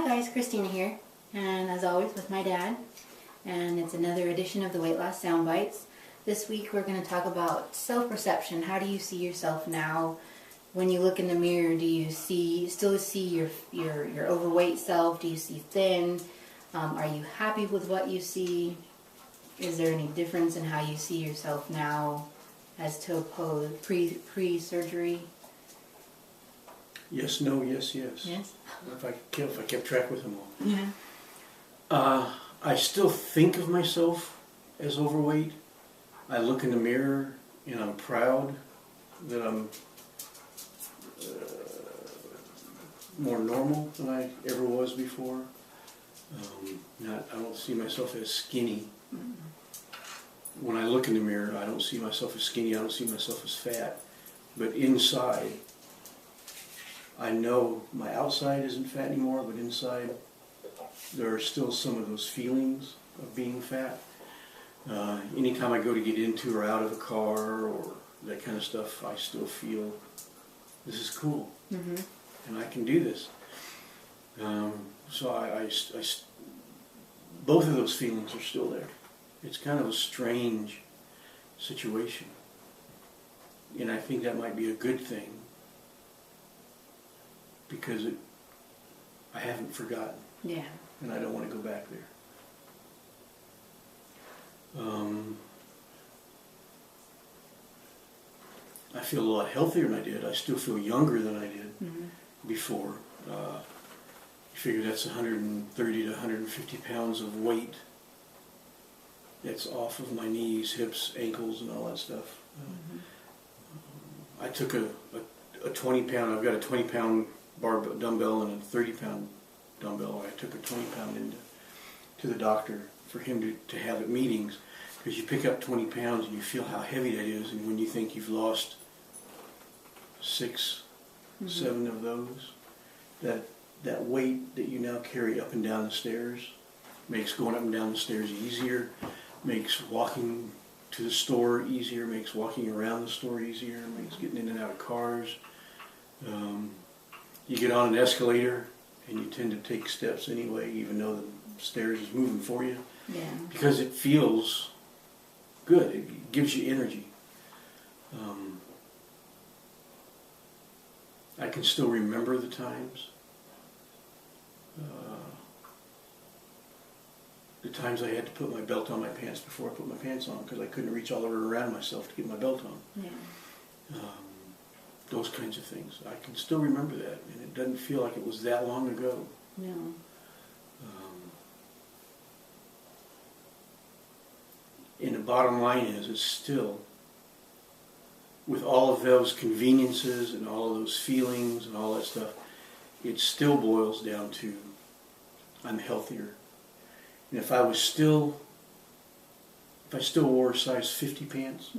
Hi guys, Christina here, and as always with my dad, and it's another edition of the WLS Soundbites. This week we're going to talk about self-perception. How do you see yourself now? When you look in the mirror, do you still see your overweight self? Do you see thin? Are you happy with what you see? Is there any difference in how you see yourself now as to oppose pre-surgery? Yes, no, yes, yes. Yes? If I kept track with them all. Yeah. I still think of myself as overweight. I look in the mirror and I'm proud that I'm more normal than I ever was before. I don't see myself as skinny. Mm-hmm. When I look in the mirror, I don't see myself as skinny, I don't see myself as fat. But inside, I know my outside isn't fat anymore, but inside there are still some of those feelings of being fat. Anytime I go to get into or out of a car or that kind of stuff, I still feel this is cool, Mm-hmm. and I can do this. Both of those feelings are still there. It's kind of a strange situation, and I think that might be a good thing because I haven't forgotten. Yeah. And I don't want to go back there. I feel a lot healthier than I did. I still feel younger than I did before. You figure that's 130 to 150 pounds of weight that's off of my knees, hips, ankles, and all that stuff. I took a 20 pound, I've got a 20 pound dumbbell and a 30 pound dumbbell. I took a 20 pound to the doctor for him to have at meetings, because you pick up 20 pounds and you feel how heavy that is, and when you think you've lost 6, 7 of those, that weight that you now carry up and down the stairs makes going up and down the stairs easier, makes walking to the store easier, makes walking around the store easier, makes getting in and out of cars. You get on an escalator and you tend to take steps anyway, even though the stairs is moving for you. Yeah. Because it feels good. It gives you energy. I can still remember the times. The times I had to put my belt on my pants before I put my pants on because I couldn't reach all the way around myself to get my belt on. Yeah. Those kinds of things. I can still remember that, and it doesn't feel like it was that long ago. No. And the bottom line is, it's still, with all of those conveniences and all of those feelings and all that stuff, it still boils down to, I'm healthier. And if I still wore size 50 pants,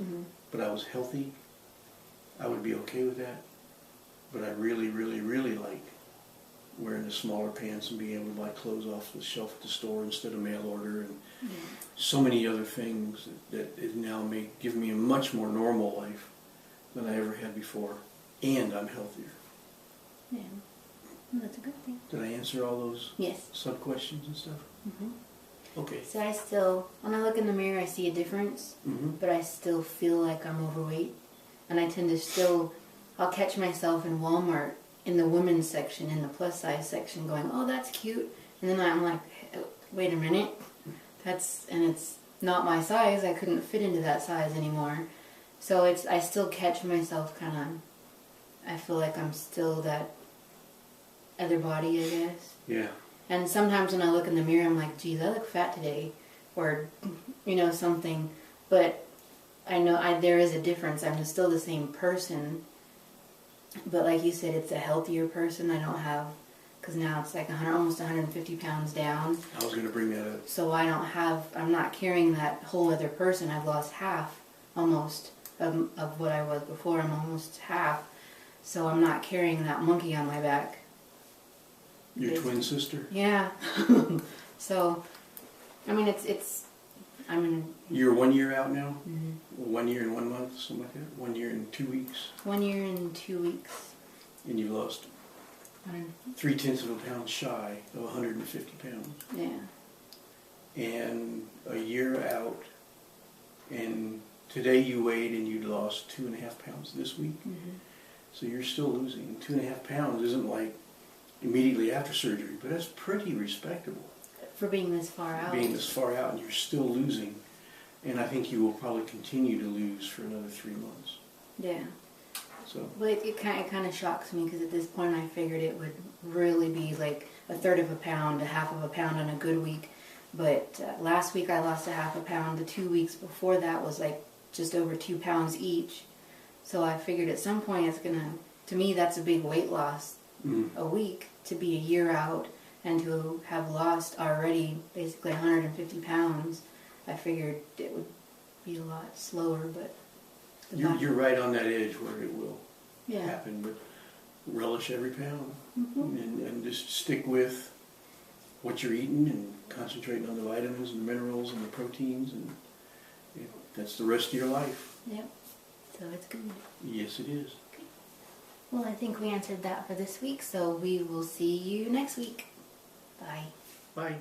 but I was healthy, I would be okay with that. But I really, really, really like wearing the smaller pants and being able to buy clothes off the shelf at the store instead of mail order, and so many other things that is now give me a much more normal life than I ever had before, and I'm healthier. Yeah. Well, that's a good thing. Did I answer all those sub-questions and stuff? Okay. So when I look in the mirror, I see a difference, but I still feel like I'm overweight. And I tend to I'll catch myself in Walmart in the women's section, in the plus size section, going, oh, that's cute. And then I'm like, wait a minute, it's not my size. I couldn't fit into that size anymore. So I still catch myself I feel like I'm still that other body, I guess. Yeah. And sometimes when I look in the mirror, I'm like, geez, I look fat today, or, something. But I know there is a difference. I'm still the same person. But like you said, it's a healthier person. I don't have, because now it's like almost 150 pounds down. I was going to bring that up. So I'm not carrying that whole other person. I've lost half, almost, of what I was before. I'm almost half. So I'm not carrying that monkey on my back. Your twin sister? Yeah. So, I mean, You're 1 year out now? 1 year and 1 month, something like that? 1 year and 2 weeks? 1 year and 2 weeks. And you've lost 3/10 of a pound shy of 150 pounds. Yeah. And a year out, and today you weighed and you lost 2.5 pounds this week. Mm-hmm. So you're still losing. 2.5 pounds isn't like immediately after surgery, but that's pretty respectable. For being this far out. Being this far out and you're still losing. And I think you will probably continue to lose for another 3 months. Yeah. So. Well, it kind of shocks me because at this point I figured it would really be like 1/3 of a pound, 1/2 of a pound on a good week. But last week I lost 1/2 pound. The 2 weeks before that was like just over 2 pounds each. So I figured at some point it's gonna, to me that's a big weight loss a week, to be a year out and to have lost already basically 150 pounds. I figured it would be a lot slower, but You're right on that edge where it will yeah. happen, but relish every pound. Mm-hmm. And just stick with what you're eating and concentrating on the vitamins and the minerals and the proteins, and that's the rest of your life. Yep. So it's good. Yes, it is. Okay. Well, I think we answered that for this week, so we will see you next week. Bye. Bye.